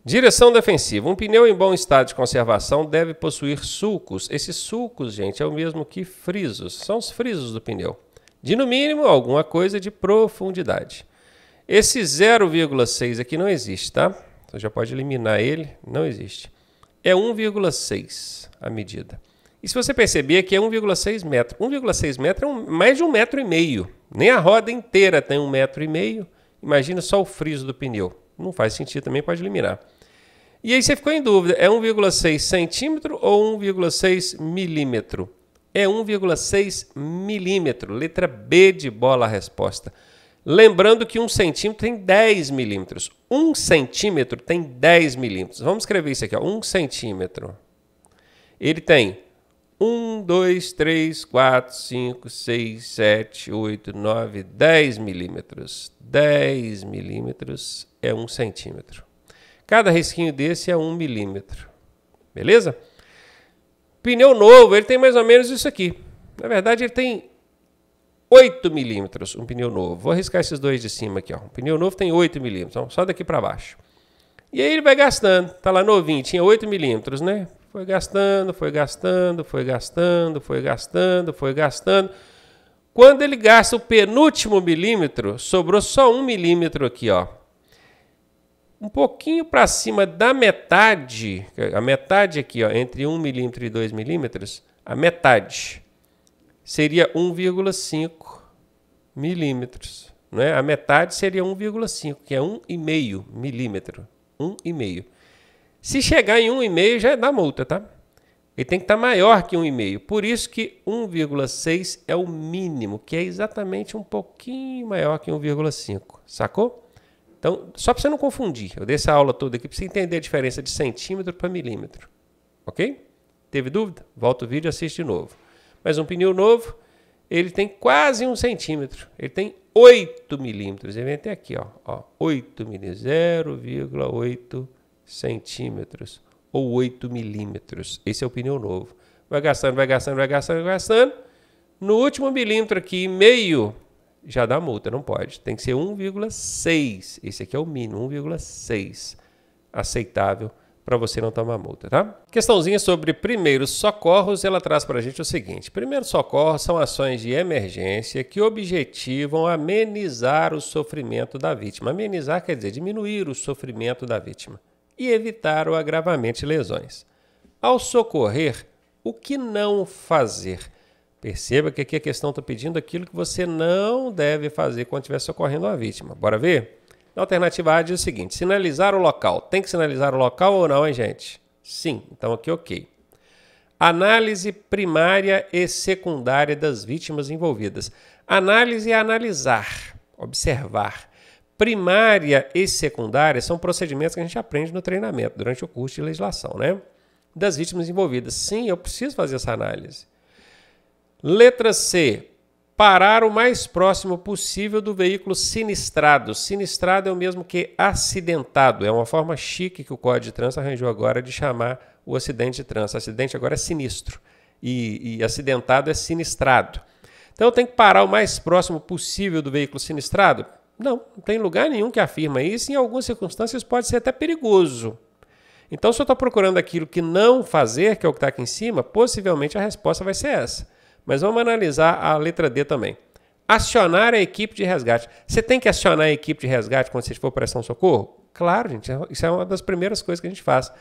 Direção defensiva. Um pneu em bom estado de conservação deve possuir sulcos. Esses sulcos, gente, é o mesmo que frisos. São os frisos do pneu. De, no mínimo, alguma coisa de profundidade. Esse 0,6 aqui não existe, tá? Você já pode eliminar ele. Não existe. É 1,6 a medida. E se você perceber, aqui é 1,6 metro. 1,6 metro é mais de 1,5 metro. Nem a roda inteira tem 1,5 metro. Imagina só o friso do pneu. Não faz sentido também, pode eliminar. E aí você ficou em dúvida, é 1,6 centímetro ou 1,6 milímetro? É 1,6 milímetro, letra B de bola a resposta. Lembrando que 1 centímetro tem 10 milímetros. 1 centímetro tem 10 milímetros. Vamos escrever isso aqui, ó. 1 centímetro. Ele tem 1, 2, 3, 4, 5, 6, 7, 8, 9, 10 milímetros. 10 milímetros é 1 centímetro. Cada risquinho desse é 1 milímetro. Beleza? Pneu novo, ele tem mais ou menos isso aqui. Na verdade, ele tem 8 milímetros, um pneu novo. Vou arriscar esses dois de cima aqui, ó. Um pneu novo tem 8 milímetros, então só daqui para baixo. E aí ele vai gastando. Tá lá novinho, tinha 8 milímetros, né? Foi gastando, foi gastando, foi gastando, foi gastando, foi gastando. Quando ele gasta o penúltimo milímetro, sobrou só 1 milímetro aqui, ó. Um pouquinho para cima da metade, a metade aqui, ó, entre 1 milímetro e 2 milímetros, a metade seria 1,5 milímetros. Né? A metade seria 1,5, que é 1,5 milímetro. 1,5. Se chegar em 1,5 já dá multa, tá? Ele tem que estar maior que 1,5. Por isso que 1,6 é o mínimo, que é exatamente um pouquinho maior que 1,5. Sacou? Então, só para você não confundir, eu dei essa aula toda aqui para você entender a diferença de centímetro para milímetro. Ok? Teve dúvida? Volta o vídeo e assiste de novo. Mas um pneu novo, ele tem quase 1 centímetro. Ele tem 8 milímetros. Ele vem até aqui, ó 8 milímetros, 0,8 centímetros ou 8 milímetros. Esse é o pneu novo. Vai gastando, vai gastando, vai gastando, vai gastando. No último milímetro aqui, meio, já dá multa, não pode. Tem que ser 1,6. Esse aqui é o mínimo, 1,6. Aceitável para você não tomar multa, tá? Questãozinha sobre primeiros socorros, ela traz para a gente o seguinte. Primeiros socorros são ações de emergência que objetivam amenizar o sofrimento da vítima. Amenizar quer dizer diminuir o sofrimento da vítima e evitar o agravamento de lesões. Ao socorrer, o que não fazer? Perceba que aqui a questão está pedindo aquilo que você não deve fazer quando estiver socorrendo uma vítima. Bora ver? Na alternativa A diz o seguinte, sinalizar o local. Tem que sinalizar o local ou não, hein, gente? Sim, então aqui ok. Análise primária e secundária das vítimas envolvidas. Análise é analisar, observar. Primária e secundária são procedimentos que a gente aprende no treinamento, durante o curso de legislação, né? Das vítimas envolvidas. Sim, eu preciso fazer essa análise. Letra C. Parar o mais próximo possível do veículo sinistrado. Sinistrado é o mesmo que acidentado. É uma forma chique que o Código de Trânsito arranjou agora de chamar o acidente de trânsito. Acidente agora é sinistro e acidentado é sinistrado. Então eu tenho que parar o mais próximo possível do veículo sinistrado? Não tem lugar nenhum que afirma isso. Em algumas circunstâncias pode ser até perigoso. Então se eu estou procurando aquilo que não fazer, que é o que está aqui em cima, possivelmente a resposta vai ser essa. Mas vamos analisar a letra D também. Acionar a equipe de resgate. Você tem que acionar a equipe de resgate quando você for prestar um socorro? Claro, gente. Isso é uma das primeiras coisas que a gente faz.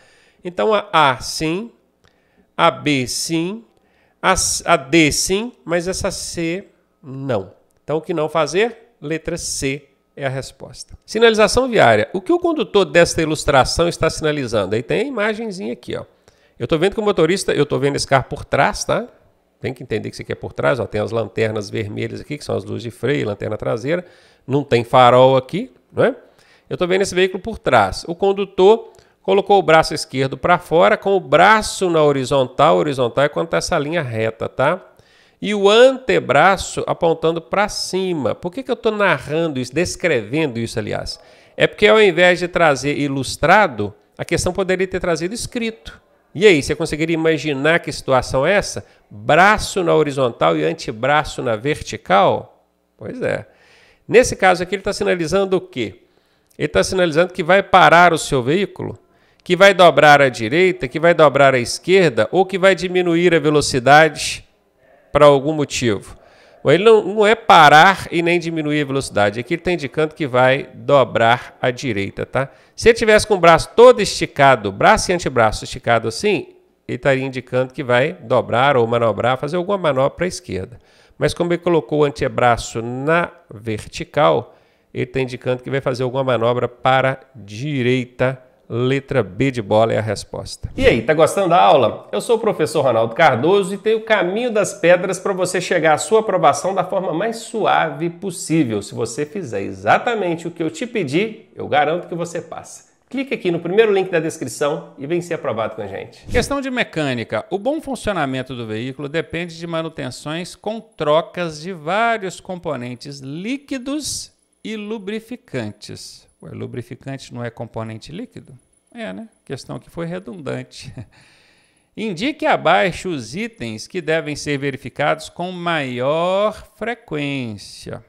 Então, a A, sim. A B, sim. A D, sim. Mas essa C, não. Então, o que não fazer? Letra C é a resposta. Sinalização viária. O que o condutor desta ilustração está sinalizando? Aí tem a imagenzinha aqui, ó. Eu estou vendo que o motorista, eu estou vendo esse carro por trás, tá? Tem que entender que isso aqui é por trás, ó, tem as lanternas vermelhas aqui, que são as luzes de freio, lanterna traseira. Não tem farol aqui, não é? Eu estou vendo esse veículo por trás. O condutor colocou o braço esquerdo para fora, com o braço na horizontal. Horizontal é quando está essa linha reta, tá? E o antebraço apontando para cima. Por que eu estou narrando isso, descrevendo isso, aliás? É porque ao invés de trazer ilustrado, a questão poderia ter trazido escrito. E aí, você conseguiria imaginar que situação é essa? Braço na horizontal e antebraço na vertical? Pois é. Nesse caso aqui, ele está sinalizando o quê? Ele está sinalizando que vai parar o seu veículo que vai dobrar à direita, que vai dobrar à esquerda ou que vai diminuir a velocidade para algum motivo. Ele não é parar e nem diminuir a velocidade. Aqui ele está indicando que vai dobrar à direita, tá? Se ele tivesse com o braço todo esticado, braço e antebraço esticado assim, ele estaria indicando que vai dobrar ou manobrar, fazer alguma manobra para a esquerda. Mas como ele colocou o antebraço na vertical, ele está indicando que vai fazer alguma manobra para a direita. Letra B de bola é a resposta. E aí, tá gostando da aula? Eu sou o professor Ronaldo Cardoso e tenho o caminho das pedras para você chegar à sua aprovação da forma mais suave possível. Se você fizer exatamente o que eu te pedi, eu garanto que você passa. Clique aqui no primeiro link da descrição e vem ser aprovado com a gente. Questão de mecânica. O bom funcionamento do veículo depende de manutenções com trocas de vários componentes líquidos e lubrificantes. O lubrificante não é componente líquido? É, né? Questão que foi redundante. Indique abaixo os itens que devem ser verificados com maior frequência.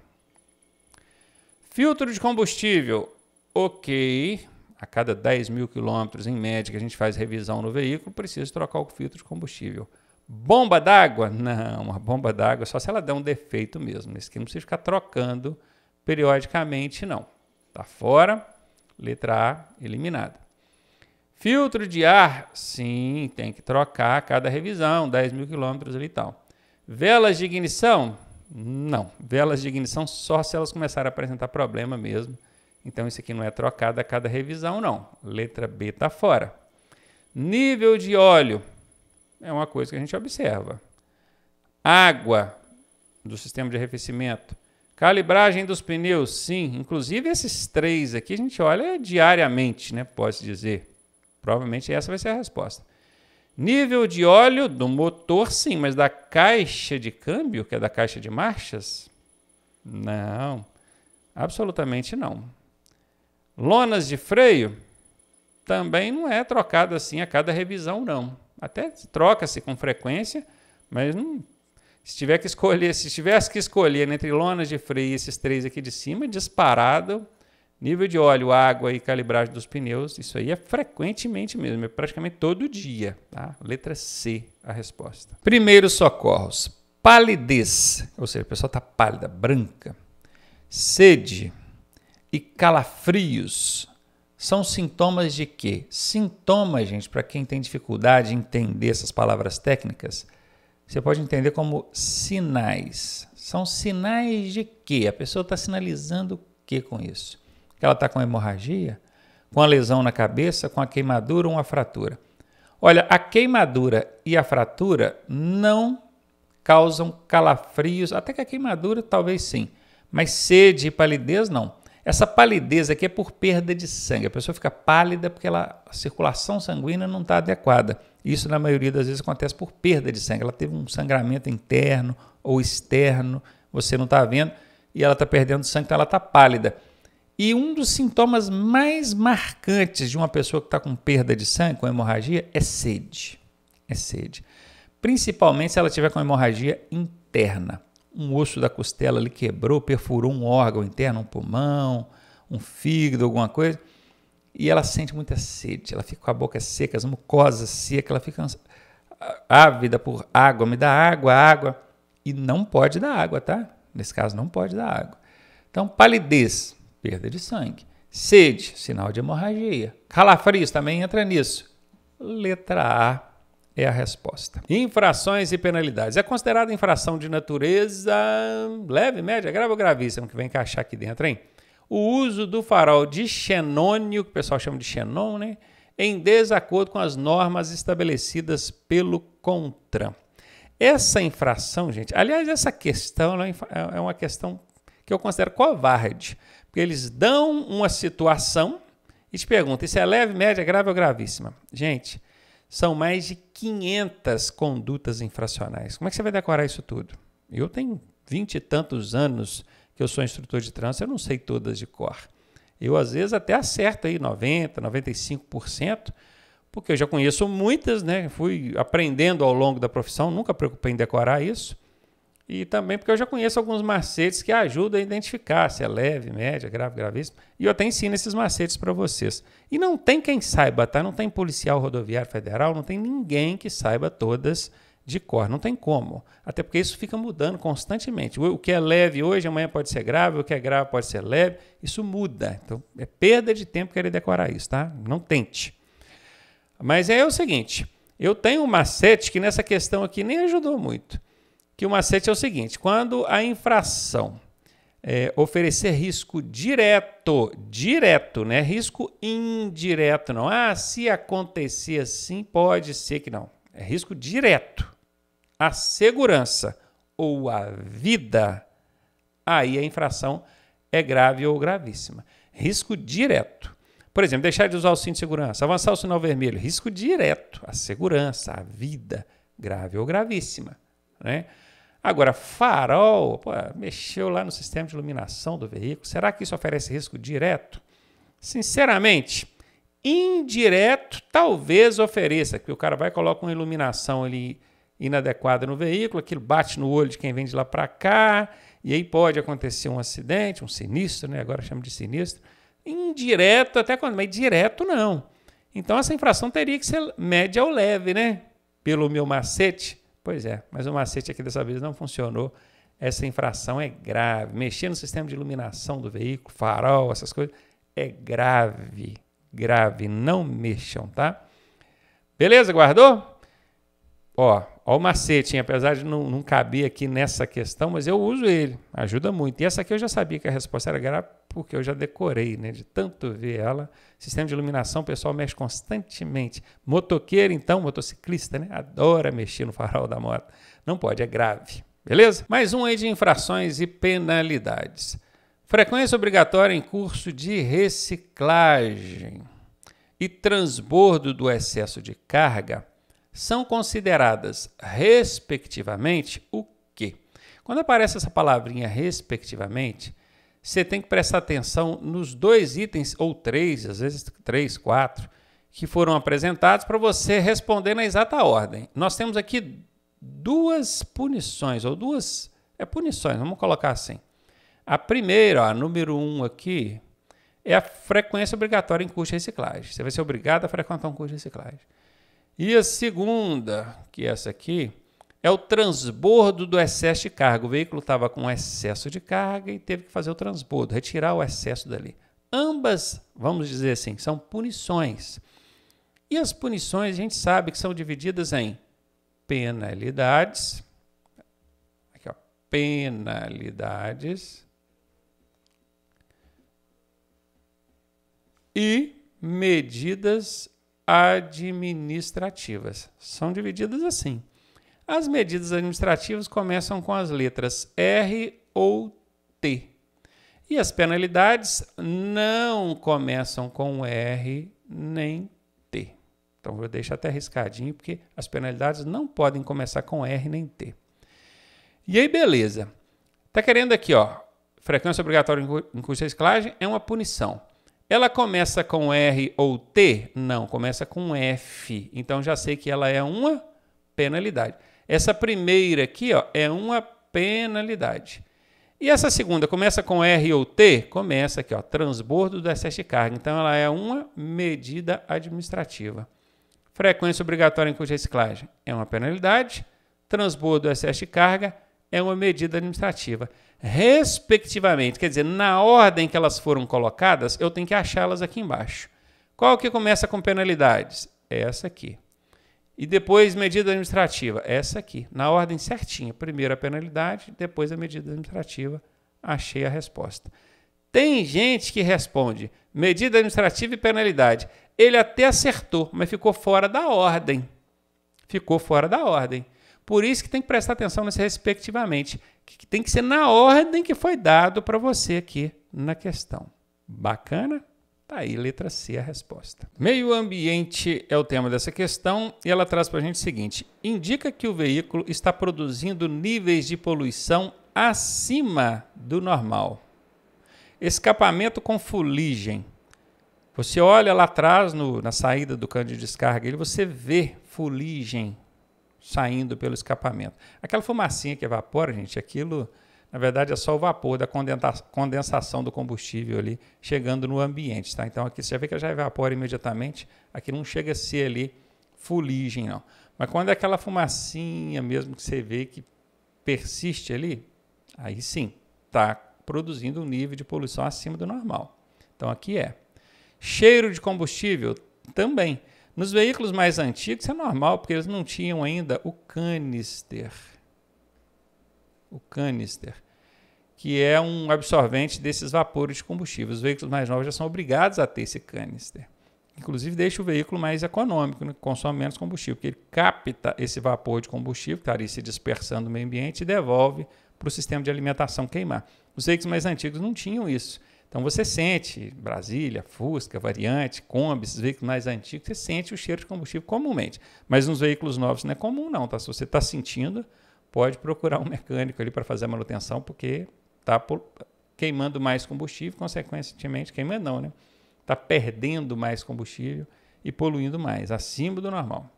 Filtro de combustível. Ok. A cada 10 mil quilômetros, em média, que a gente faz revisão no veículo, precisa trocar o filtro de combustível. Bomba d'água? Não, a bomba d'água só se ela der um defeito mesmo. Esse aqui não precisa ficar trocando periodicamente, não. Está fora. Letra A, eliminada. Filtro de ar? Sim, tem que trocar a cada revisão, 10 mil quilômetros ali e tal. Velas de ignição? Não. Velas de ignição só se elas começarem a apresentar problema mesmo. Então, isso aqui não é trocado a cada revisão, não. Letra B está fora. Nível de óleo? É uma coisa que a gente observa. Água do sistema de arrefecimento? Calibragem dos pneus, sim. Inclusive esses três aqui a gente olha diariamente, né? Pode dizer. Provavelmente essa vai ser a resposta. Nível de óleo do motor, sim. Mas da caixa de câmbio, que é da caixa de marchas? Não. Absolutamente não. Lonas de freio? Também não é trocado assim a cada revisão, não. Até troca-se com frequência, mas não... Se tivesse que escolher entre lonas de freio e esses três aqui de cima, disparado, nível de óleo, água e calibragem dos pneus, isso aí é frequentemente mesmo, é praticamente todo dia. Tá? Letra C, a resposta. Primeiros socorros. Palidez, ou seja, a pessoa está pálida, branca. Sede e calafrios são sintomas de quê? Sintomas, gente, para quem tem dificuldade em entender essas palavras técnicas, você pode entender como sinais. São sinais de quê? A pessoa está sinalizando o que com isso? Que ela está com hemorragia, com a lesão na cabeça, com a queimadura ou uma fratura. Olha, a queimadura e a fratura não causam calafrios, até que a queimadura talvez sim, mas sede e palidez não. Essa palidez aqui é por perda de sangue. A pessoa fica pálida porque a circulação sanguínea não está adequada. Isso, na maioria das vezes, acontece por perda de sangue. Ela teve um sangramento interno ou externo, você não está vendo, e ela está perdendo sangue, então ela está pálida. E um dos sintomas mais marcantes de uma pessoa que está com perda de sangue, com hemorragia, é sede. É sede. Principalmente se ela tiver com hemorragia interna. Um osso da costela ali quebrou, perfurou um órgão interno, um pulmão, um fígado, alguma coisa, e ela sente muita sede, ela fica com a boca seca, as mucosas secas, ela fica ávida por água, me dá água, água, e não pode dar água, tá? Nesse caso não pode dar água. Então, palidez, perda de sangue. Sede, sinal de hemorragia. Calafrios também entra nisso. Letra A é a resposta. Infrações e penalidades. É considerada infração de natureza leve, média, grave ou gravíssima, que vai encaixar aqui dentro, hein? O uso do farol de xenônio, que o pessoal chama de xenon, né? Em desacordo com as normas estabelecidas pelo CONTRAN. Essa infração, gente, aliás, essa questão é uma questão que eu considero covarde, porque eles dão uma situação e te perguntam, isso é leve, média, grave ou gravíssima? Gente, são mais de 500 condutas infracionais. Como é que você vai decorar isso tudo? Eu tenho 20 e tantos anos que eu sou instrutor de trânsito, eu não sei todas de cor. Eu, às vezes, até acerto aí 90%, 95%, porque eu já conheço muitas, né? Fui aprendendo ao longo da profissão, nunca preocupei em decorar isso. E também porque eu já conheço alguns macetes que ajudam a identificar se é leve, média, grave, gravíssimo. E eu até ensino esses macetes para vocês. E não tem quem saiba, tá? Não tem policial rodoviário federal, não tem ninguém que saiba todas de cor. Não tem como. Até porque isso fica mudando constantemente. O que é leve hoje, amanhã pode ser grave, o que é grave pode ser leve. Isso muda. Então, é perda de tempo querer decorar isso, tá? Não tente. Mas é o seguinte, eu tenho um macete que nessa questão aqui nem ajudou muito. Que o macete é o seguinte, quando a infração oferecer risco direto, né? Risco indireto, não. Ah, se acontecer assim, pode ser que não. É risco direto. A segurança ou a vida, aí a infração é grave ou gravíssima. Risco direto. Por exemplo, deixar de usar o cinto de segurança, avançar o sinal vermelho, risco direto. A segurança, a vida, grave ou gravíssima, né? Agora, farol, mexeu lá no sistema de iluminação do veículo. Será que isso oferece risco direto? Sinceramente, indireto talvez ofereça, porque o cara vai colocar uma iluminação ali inadequada no veículo, aquilo bate no olho de quem vem de lá para cá, e aí pode acontecer um acidente, um sinistro, né? Agora chama de sinistro. Indireto até quando, mas direto não. Então essa infração teria que ser média ou leve, né? Pelo meu macete. Pois é, mas o macete aqui dessa vez não funcionou. Essa infração é grave. Mexer no sistema de iluminação do veículo, farol, essas coisas, é grave. Grave, não mexam, tá? Beleza, guardou? Ó o macete, hein? Apesar de não caber aqui nessa questão, mas eu uso ele, ajuda muito. E essa aqui eu já sabia que a resposta era grave, porque eu já decorei, né? De tanto ver ela. Sistema de iluminação, o pessoal mexe constantemente. Motoqueiro, então, motociclista, né? Adora mexer no farol da moto. Não pode, é grave. Beleza? Mais um aí de infrações e penalidades. Frequência obrigatória em curso de reciclagem e transbordo do excesso de carga são consideradas, respectivamente, o quê? Quando aparece essa palavrinha respectivamente, você tem que prestar atenção nos dois itens, ou três, às vezes 3, 4, que foram apresentados para você responder na exata ordem. Nós temos aqui duas punições, ou duas punições, vamos colocar assim. A primeira, a número 1 aqui, é a frequência obrigatória em curso de reciclagem. Você vai ser obrigado a frequentar um curso de reciclagem. E a segunda, que é essa aqui, é o transbordo do excesso de carga. O veículo estava com excesso de carga e teve que fazer o transbordo, retirar o excesso dali. Ambas, vamos dizer assim, são punições. E as punições a gente sabe que são divididas em penalidades, aqui, ó, penalidades e medidas administrativas. São divididas assim. As medidas administrativas começam com as letras R ou T. E as penalidades não começam com R nem T. Então, vou deixar até riscadinho, porque as penalidades não podem começar com R nem T. E aí, beleza. Está querendo aqui, ó, frequência obrigatória em curso de reciclagem é uma punição. Ela começa com R ou T? Não, começa com F. Então, já sei que ela é uma penalidade. Essa primeira aqui, ó, é uma penalidade. E essa segunda começa com R ou T? Começa aqui, ó, transbordo do excesso de carga. Então, ela é uma medida administrativa. Frequência obrigatória em curso de reciclagem é uma penalidade. Transbordo do excesso de carga é uma medida administrativa. Respectivamente, quer dizer, na ordem que elas foram colocadas, eu tenho que achá-las aqui embaixo. Qual que começa com penalidades? Essa aqui. E depois medida administrativa? Essa aqui. Na ordem certinha. Primeiro a penalidade, depois a medida administrativa. Achei a resposta. Tem gente que responde medida administrativa e penalidade. Ele até acertou, mas ficou fora da ordem. Ficou fora da ordem. Por isso que tem que prestar atenção nesse respectivamente, que tem que ser na ordem que foi dado para você aqui na questão. Bacana? Tá aí, letra C a resposta. Meio ambiente é o tema dessa questão e ela traz para a gente o seguinte: indica que o veículo está produzindo níveis de poluição acima do normal. Escapamento com fuligem. Você olha lá atrás, na saída do cano de descarga, você vê fuligem. saindo pelo escapamento. Aquela fumacinha que evapora, gente, aquilo, na verdade, é só o vapor da condensação do combustível ali chegando no ambiente, tá? Então, aqui você já vê que já evapora imediatamente, aqui não chega a ser ali fuligem, não. Mas quando é aquela fumacinha mesmo que você vê que persiste ali, aí sim, está produzindo um nível de poluição acima do normal. Então, aqui é. Cheiro de combustível também. Nos veículos mais antigos, isso é normal, porque eles não tinham ainda o canister. O canister, que é um absorvente desses vapores de combustível. Os veículos mais novos já são obrigados a ter esse canister. Inclusive, deixa o veículo mais econômico, né, que consome menos combustível, porque ele capta esse vapor de combustível, que estaria se dispersando no meio ambiente, e devolve para o sistema de alimentação queimar. Os veículos mais antigos não tinham isso. Então, você sente, Brasília, Fusca, Variante, Kombi, esses veículos mais antigos, você sente o cheiro de combustível comumente. Mas nos veículos novos não é comum, não, tá? Se você está sentindo, pode procurar um mecânico ali para fazer a manutenção, porque está queimando mais combustível, consequentemente, queimando não, né? Está perdendo mais combustível e poluindo mais, acima do normal.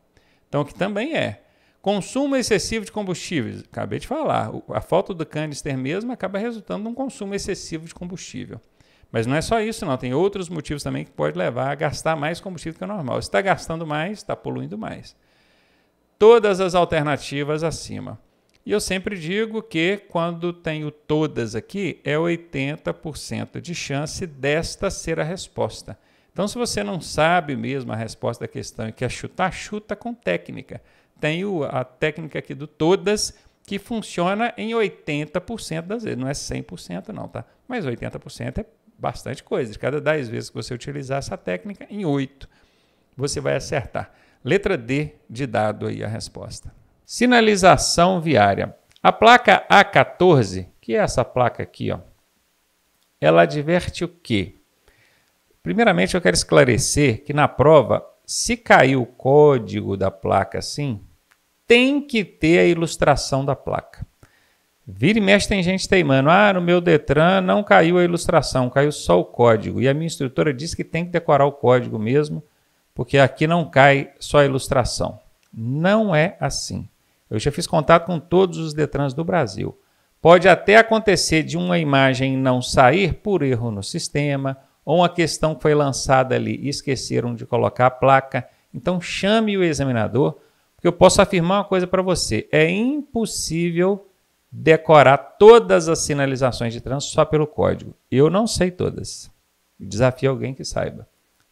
Então, o que também é consumo excessivo de combustíveis. Acabei de falar, a falta do canister mesmo acaba resultando num consumo excessivo de combustível. Mas não é só isso, não. Tem outros motivos também que pode levar a gastar mais combustível que o normal. Se está gastando mais, está poluindo mais. Todas as alternativas acima. E eu sempre digo que quando tenho todas aqui, é 80% de chance desta ser a resposta. Então, se você não sabe mesmo a resposta da questão e quer chutar, chuta com técnica. Tenho a técnica aqui do todas, que funciona em 80% das vezes. Não é 100% não, tá? Mas 80% é bastante coisa. De cada 10 vezes que você utilizar essa técnica, em 8 você vai acertar. Letra D de dado aí a resposta. Sinalização viária. A placa A14, que é essa placa aqui, ó, ela adverte o quê? Primeiramente, eu quero esclarecer que na prova, se cair o código da placa assim, tem que ter a ilustração da placa. Vira e mexe tem gente teimando. No meu Detran não caiu a ilustração, caiu só o código. E a minha instrutora disse que tem que decorar o código mesmo, porque aqui não cai só a ilustração. Não é assim. Eu já fiz contato com todos os Detrans do Brasil. Pode até acontecer de uma imagem não sair por erro no sistema, ou uma questão que foi lançada ali e esqueceram de colocar a placa. Então chame o examinador, porque eu posso afirmar uma coisa para você. É impossível decorar todas as sinalizações de trânsito só pelo código. Eu não sei todas. Desafio alguém que saiba.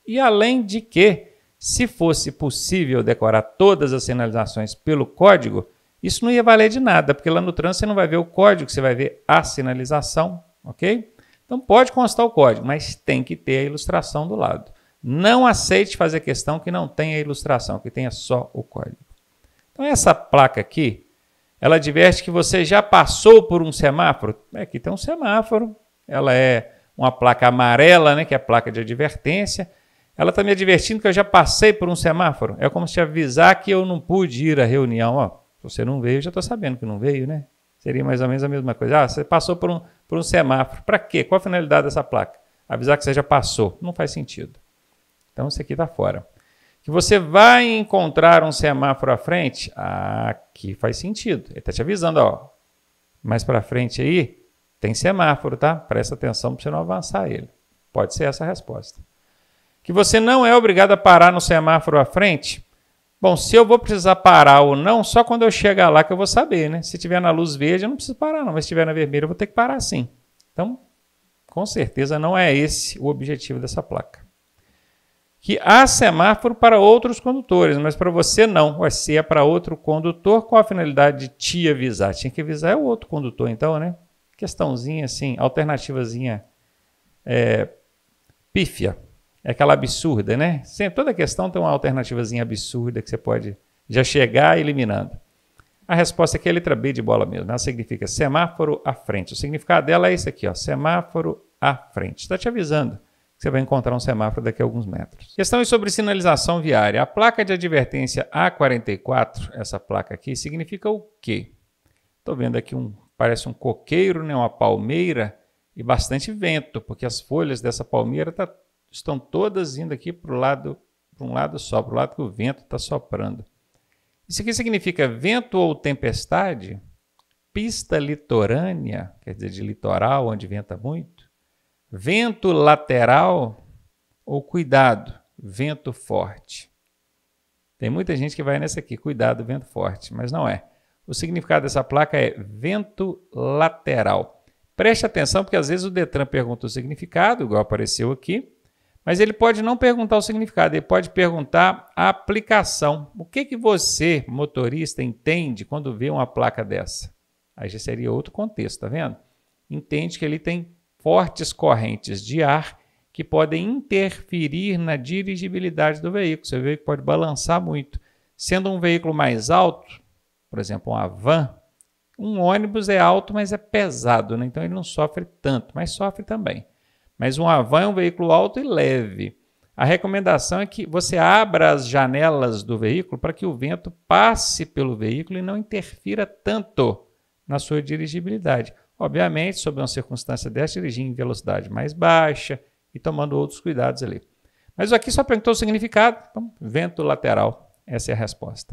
E além de que, se fosse possível decorar todas as sinalizações pelo código, isso não ia valer de nada, porque lá no trânsito você não vai ver o código, você vai ver a sinalização, ok? Então pode constar o código, mas tem que ter a ilustração do lado. Não aceite fazer questão que não tenha a ilustração, que tenha só o código. Então essa placa aqui, ela adverte que você já passou por um semáforo. Aqui tem um semáforo, ela é uma placa amarela, né, que é a placa de advertência. Ela está me advertindo que eu já passei por um semáforo. É como se avisar que eu não pude ir à reunião. Ó, se você não veio, eu já estou sabendo que não veio, né? Seria mais ou menos a mesma coisa. Você passou por um semáforo. Para quê? Qual a finalidade dessa placa? Avisar que você já passou. Não faz sentido. Então, isso aqui está fora. Que você vai encontrar um semáforo à frente, aqui faz sentido. Ele está te avisando, ó. Mais para frente aí, tem semáforo, tá? Presta atenção para você não avançar ele. Pode ser essa a resposta. Que você não é obrigado a parar no semáforo à frente. Bom, se eu vou precisar parar ou não, só quando eu chegar lá que eu vou saber, né? Se tiver na luz verde, eu não preciso parar não, mas se tiver na vermelha, eu vou ter que parar sim. Então, com certeza não é esse o objetivo dessa placa. Que há semáforo para outros condutores, mas para você não. Se é para outro condutor, qual a finalidade de te avisar? Tinha que avisar o outro condutor então, né? Questãozinha assim, alternativazinha pífia. É aquela absurda, né? Sempre, toda questão tem uma alternativazinha absurda que você pode já chegar eliminando. A resposta aqui é a letra B de bola mesmo. Ela significa semáforo à frente. O significado dela é esse aqui, ó, semáforo à frente. Está te avisando que você vai encontrar um semáforo daqui a alguns metros. Questões sobre sinalização viária. A placa de advertência A44, essa placa aqui, significa o quê? Estou vendo aqui parece um coqueiro, né? Uma palmeira e bastante vento, porque as folhas dessa palmeira estão todas indo aqui para um lado só, para o lado que o vento está soprando. Isso aqui significa vento ou tempestade, pista litorânea, quer dizer, de litoral, onde venta muito, vento lateral ou cuidado, vento forte. Tem muita gente que vai nessa aqui, cuidado, vento forte, mas não é. O significado dessa placa é vento lateral. Preste atenção, porque às vezes o Detran pergunta o significado, igual apareceu aqui, mas ele pode não perguntar o significado, ele pode perguntar a aplicação. O que você, motorista, entende quando vê uma placa dessa? Aí já seria outro contexto, tá vendo? Entende que ele tem fortes correntes de ar que podem interferir na dirigibilidade do veículo. Você vê que pode balançar muito. Sendo um veículo mais alto, por exemplo, uma van, um ônibus é alto, mas é pesado, né? Então ele não sofre tanto, mas sofre também. Mas uma van é um veículo alto e leve. A recomendação é que você abra as janelas do veículo para que o vento passe pelo veículo e não interfira tanto na sua dirigibilidade. Obviamente, sob uma circunstância dessa, dirigir em velocidade mais baixa e tomando outros cuidados ali. Mas aqui só perguntou o significado. Então, vento lateral. Essa é a resposta.